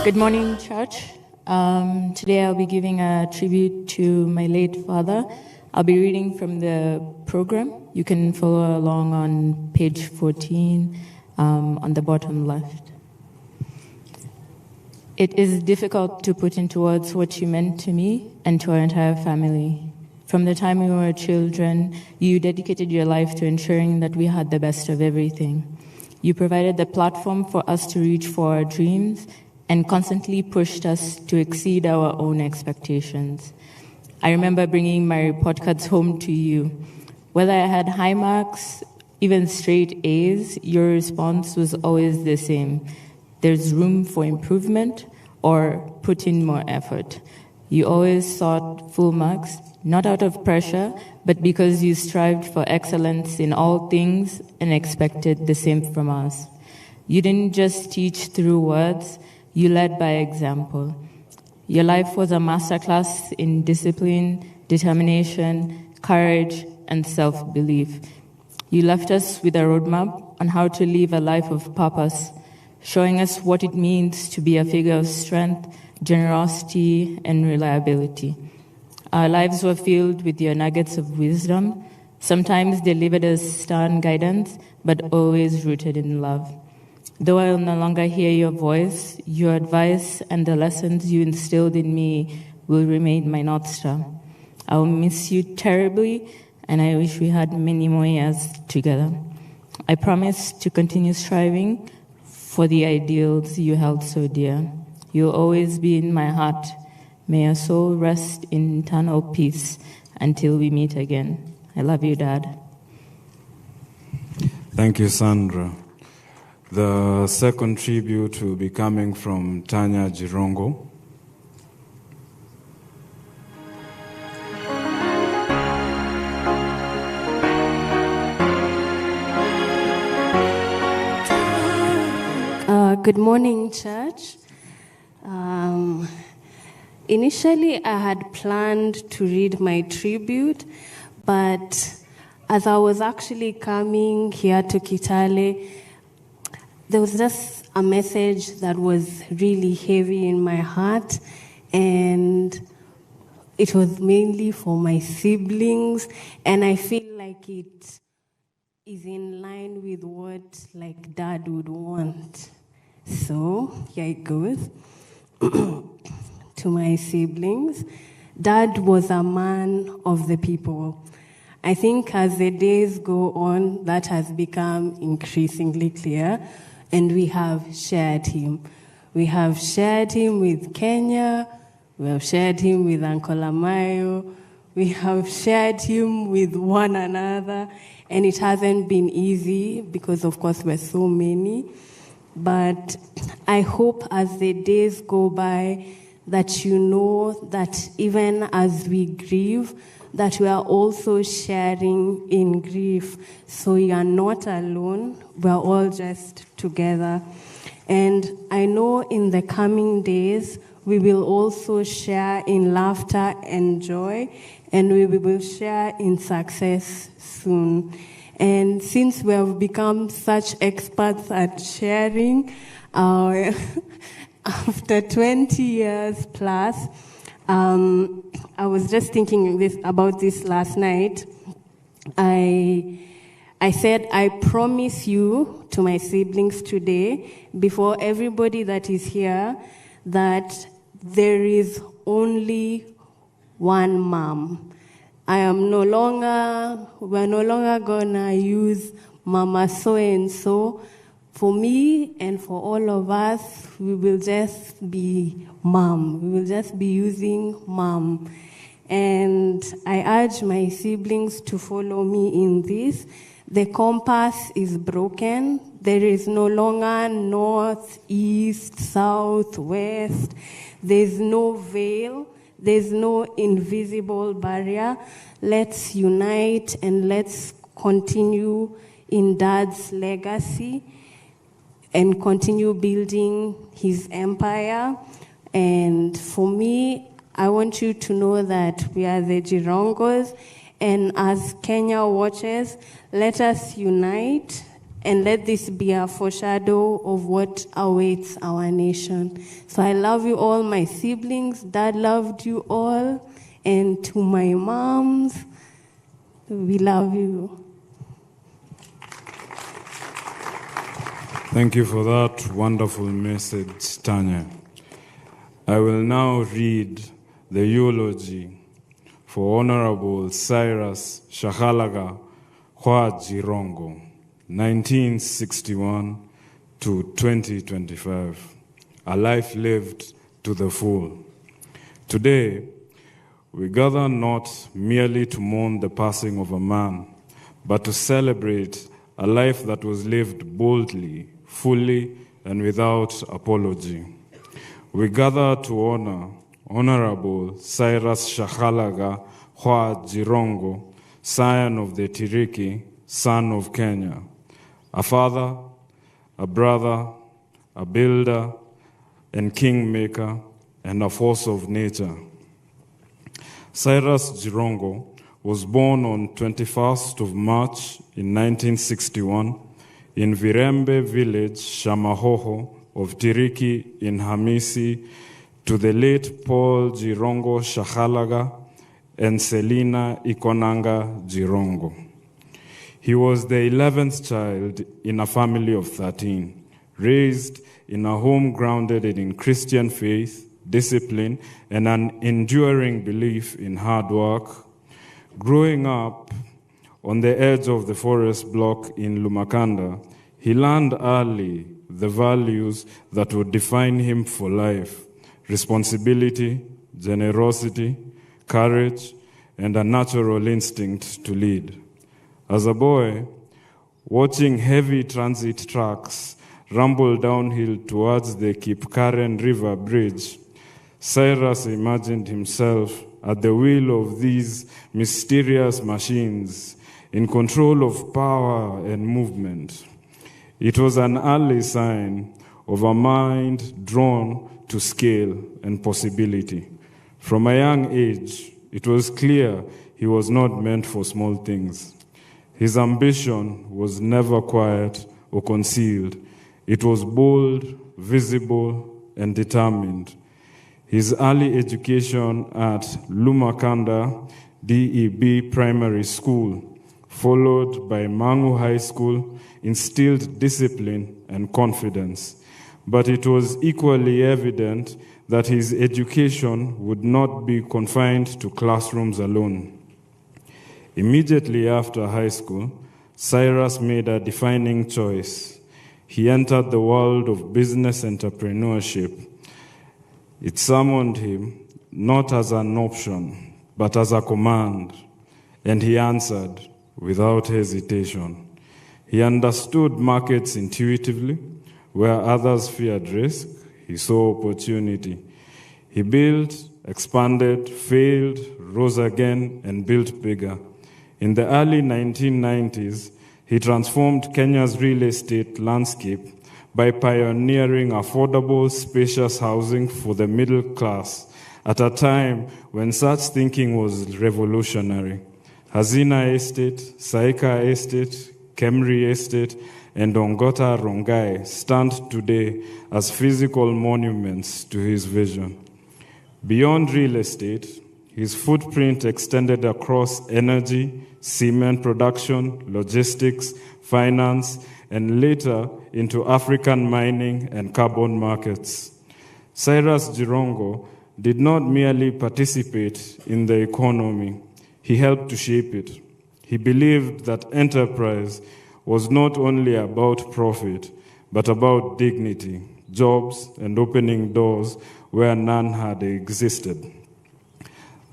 Good morning, church. Today I'll be giving a tribute to my late father. I'll be reading from the program. You can follow along on page 14 on the bottom left. It is difficult to put into words what you meant to me and to our entire family. From the time we were children, you dedicated your life to ensuring that we had the best of everything. You provided the platform for us to reach for our dreams and constantly pushed us to exceed our own expectations. I remember bringing my report cards home to you. Whether I had high marks, even straight A's, your response was always the same. There's room for improvement, or put in more effort. You always sought full marks, not out of pressure, but because you strived for excellence in all things and expected the same from us. You didn't just teach through words, you led by example. Your life was a masterclass in discipline, determination, courage, and self-belief. You left us with a roadmap on how to live a life of purpose, showing us what it means to be a figure of strength, generosity, and reliability. Our lives were filled with your nuggets of wisdom, sometimes delivered as stern guidance, but always rooted in love. Though I will no longer hear your voice, your advice and the lessons you instilled in me will remain my North Star. I will miss you terribly, and I wish we had many more years together. I promise to continue striving for the ideals you held so dear. You'll always be in my heart. May your soul rest in eternal peace until we meet again. I love you, Dad. Thank you, Sandra. The second tribute will be coming from Tanya Jirongo. Good morning, church. Initially, I had planned to read my tribute, but as I was actually coming here to Kitale, there was just a message that was really heavy in my heart, and it was mainly for my siblings, and I feel like it is in line with what like Dad would want. So here it goes. To my siblings, Dad was a man of the people. I think as the days go on, that has become increasingly clear, and we have shared him. We have shared him with Kenya, we have shared him with Uncle Amayo, we have shared him with one another, and it hasn't been easy because, of course, we're so many. But I hope as the days go by that you know that even as we grieve, that we are also sharing in grief. So you are not alone. We're all just together. And I know in the coming days, we will also share in laughter and joy, and we will share in success soon. And since we have become such experts at sharing, after 20 years plus, I was just thinking about this last night. I said, I promise you to my siblings today, before everybody that is here, that there is only one mom. We're no longer gonna use Mama so-and-so. For me and for all of us, we will just be mom. We will just be using mom. And I urge my siblings to follow me in this. The compass is broken. There is no longer north, east, south, west. There's no veil. There's no invisible barrier. Let's unite and let's continue in Dad's legacy and continue building his empire. And for me, I want you to know that we are the Jirongos, and as Kenya watches, let us unite and let this be a foreshadow of what awaits our nation. So I love you all, my siblings. Dad loved you all. And to my moms, we love you. Thank you for that wonderful message, Tanya. I will now read the eulogy for Honorable Cyrus Jirongo, 1961 to 2025, a life lived to the full. Today, we gather not merely to mourn the passing of a man, but to celebrate a life that was lived boldly, fully, and without apology. We gather to honor Honorable Cyrus Jirongo, scion of the Tiriki, son of Kenya, a father, a brother, a builder, and kingmaker, and a force of nature. Cyrus Jirongo was born on 21st of March in 1961 in Virembe village, Shamahoho of Tiriki in Hamisi, to the late Paul Jirongo Shahalaga and Selina Ikonanga Jirongo. He was the 11th child in a family of 13, raised in a home grounded in Christian faith, discipline, and an enduring belief in hard work. Growing up on the edge of the forest block in Lumakanda, he learned early the values that would define him for life: responsibility, generosity, courage, and a natural instinct to lead. As a boy, watching heavy transit trucks rumble downhill towards the Kipkaren River Bridge, Cyrus imagined himself at the wheel of these mysterious machines, in control of power and movement. It was an early sign of a mind drawn to scale and possibility. From a young age, it was clear he was not meant for small things. His ambition was never quiet or concealed. It was bold, visible, and determined. His early education at Lumakanda DEB Primary School, followed by Mangu High School, instilled discipline and confidence. But it was equally evident that his education would not be confined to classrooms alone. Immediately after high school, Cyrus made a defining choice. He entered the world of business entrepreneurship. It summoned him not as an option, but as a command, and he answered without hesitation. He understood markets intuitively. Where others feared risk, he saw opportunity. He built, expanded, failed, rose again, and built bigger. In the early 1990s, he transformed Kenya's real estate landscape by pioneering affordable, spacious housing for the middle class at a time when such thinking was revolutionary. Hazina Estate, Saika Estate, Kemri Estate, and Ongota Rongai stand today as physical monuments to his vision. Beyond real estate, his footprint extended across energy, cement production, logistics, finance, and later into African mining and carbon markets. Cyrus Jirongo did not merely participate in the economy, he helped to shape it. He believed that enterprise was not only about profit, but about dignity, jobs, and opening doors where none had existed.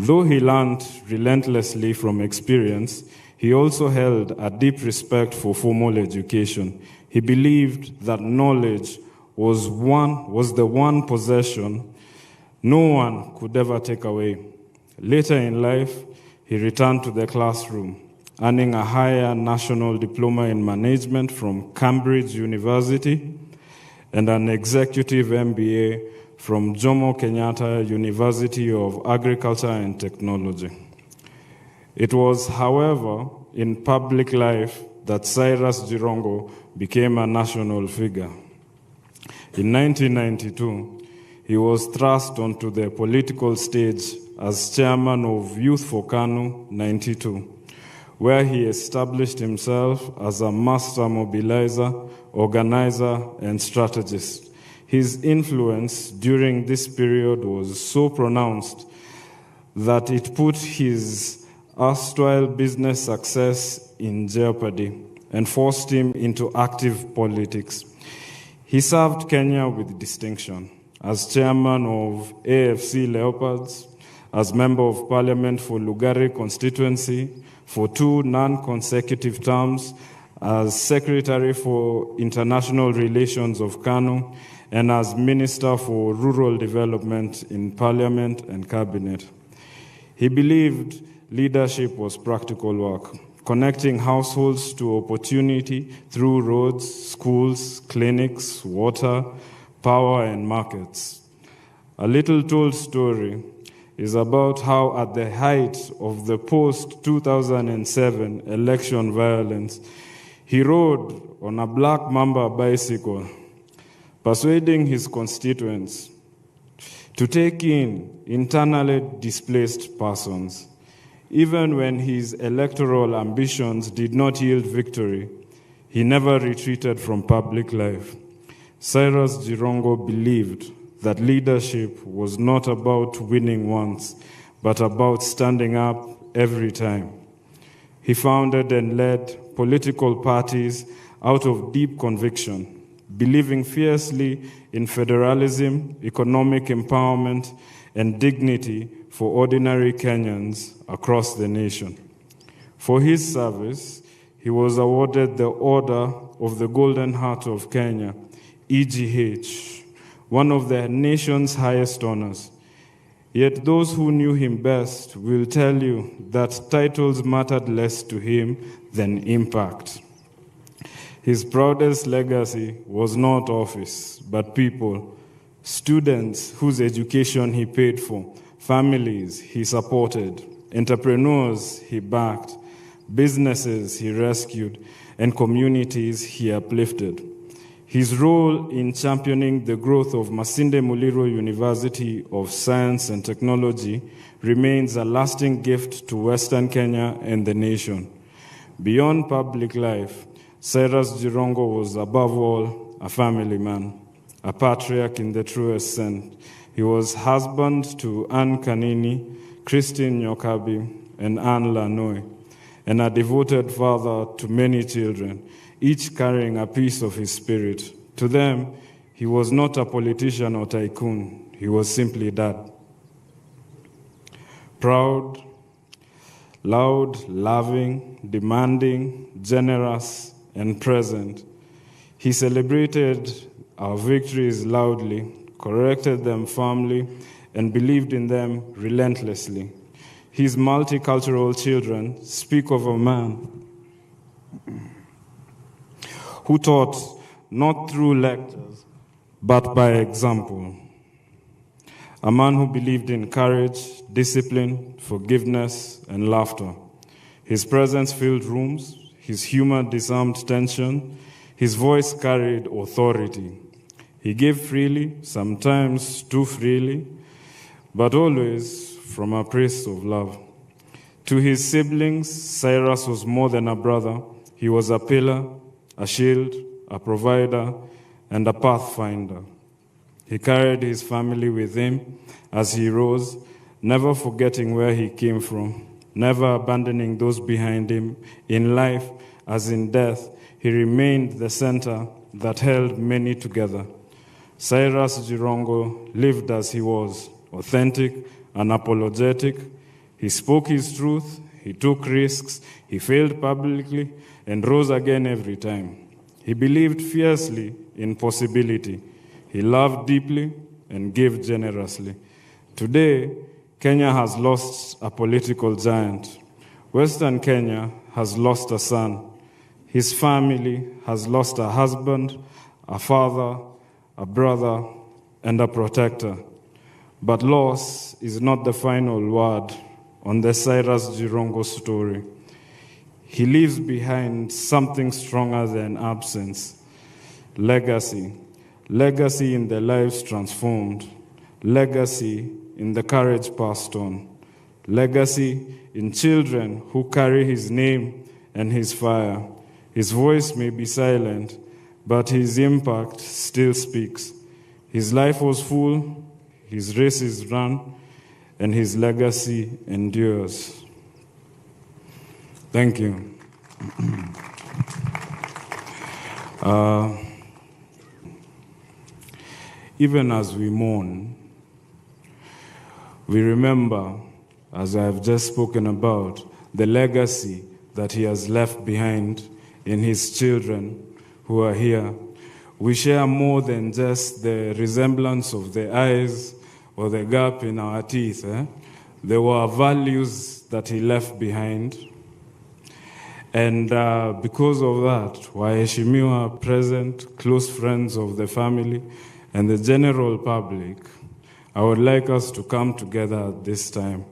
Though he learned relentlessly from experience, he also held a deep respect for formal education. He believed that knowledge was the one possession no one could ever take away. Later in life, he returned to the classroom, earning a higher national diploma in management from Cambridge University and an executive MBA from Jomo Kenyatta University of Agriculture and Technology. It was, however, in public life that Cyrus Jirongo became a national figure. In 1992, he was thrust onto the political stage as chairman of Youth for Kanu 92, where he established himself as a master mobilizer, organizer, and strategist. His influence during this period was so pronounced that it put his erstwhile business success in jeopardy and forced him into active politics. He served Kenya with distinction as chairman of AFC Leopards, as member of parliament for Lugari constituency for 2 non-consecutive terms, as secretary for international relations of Kanu, and as minister for rural development in parliament and cabinet. He believed leadership was practical work, connecting households to opportunity through roads, schools, clinics, water, power, and markets. A little told story is about how at the height of the post-2007 election violence, he rode on a black Mamba bicycle, persuading his constituents to take in internally displaced persons. Even when his electoral ambitions did not yield victory, he never retreated from public life. Cyrus Jirongo believed that leadership was not about winning once, but about standing up every time. He founded and led political parties out of deep conviction, believing fiercely in federalism, economic empowerment, and dignity for ordinary Kenyans across the nation. For his service, he was awarded the Order of the Golden Heart of Kenya, EGH, one of the nation's highest honors. Yet those who knew him best will tell you that titles mattered less to him than impact. His proudest legacy was not office, but people, students whose education he paid for, families he supported, entrepreneurs he backed, businesses he rescued, and communities he uplifted. His role in championing the growth of Masinde Muliro University of Science and Technology remains a lasting gift to Western Kenya and the nation. Beyond public life, Cyrus Jirongo was above all a family man, a patriarch in the truest sense. He was husband to Anne Kanini, Christine Nyokabi, and Anne Lanoi, and a devoted father to many children, each carrying a piece of his spirit. To them, he was not a politician or tycoon. He was simply dad. Proud, loud, loving, demanding, generous, and present. He celebrated our victories loudly, corrected them firmly, and believed in them relentlessly. His multicultural children speak of a man who taught not through lectures, but by example. A man who believed in courage, discipline, forgiveness, and laughter. His presence filled rooms, his humor disarmed tension, his voice carried authority. He gave freely, sometimes too freely, but always from a place of love. To his siblings, Cyrus was more than a brother. He was a pillar, a shield, a provider, and a pathfinder. He carried his family with him as he rose, never forgetting where he came from, never abandoning those behind him. In life, as in death, he remained the center that held many together. Cyrus Jirongo lived as he was, authentic, unapologetic. He spoke his truth, he took risks, he failed publicly, and rose again every time. He believed fiercely in possibility. He loved deeply and gave generously. Today, Kenya has lost a political giant. Western Kenya has lost a son. His family has lost a husband, a father, a brother, and a protector. But loss is not the final word on the Cyrus Jirongo story. He leaves behind something stronger than absence. Legacy. Legacy in the lives transformed. Legacy in the courage passed on. Legacy in children who carry his name and his fire. His voice may be silent, but his impact still speaks. His life was full, his race is run, and his legacy endures. Thank you. Even as we mourn, we remember, as I have just spoken about, the legacy that he has left behind in his children who are here. We share more than just the resemblance of the eyes or the gap in our teeth. There were values that he left behind. And because of that, waheshimiwa present, close friends of the family, and the general public, I would like us to come together at this time,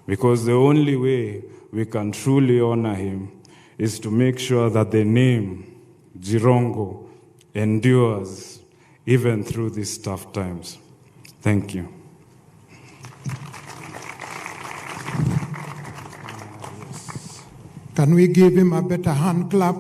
because the only way we can truly honor him is to make sure that the name Jirongo endures even through these tough times. Thank you. Can we give him a better hand clap?